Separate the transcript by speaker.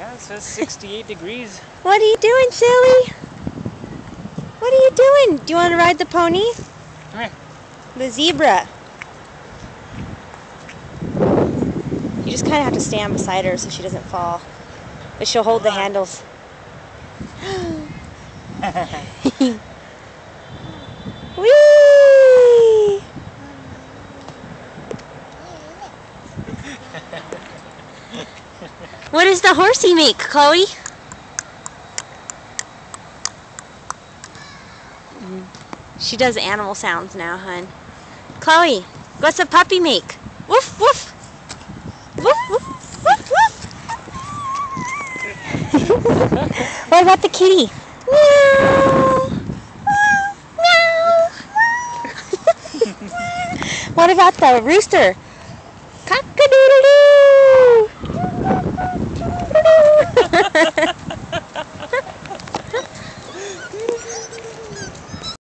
Speaker 1: Yeah, it says 68 degrees.
Speaker 2: What are you doing, silly? What are you doing? Do you want to ride the pony?
Speaker 1: Come here.
Speaker 2: The zebra. You just kind of have to stand beside her so she doesn't fall. But she'll hold the handles. Whee! What does the horsey make, Chloe? She does animal sounds now, hun. Chloe, what's a puppy make? Woof, woof. Woof, woof, woof, woof. What about the kitty? Meow. Meow, meow. What about the rooster?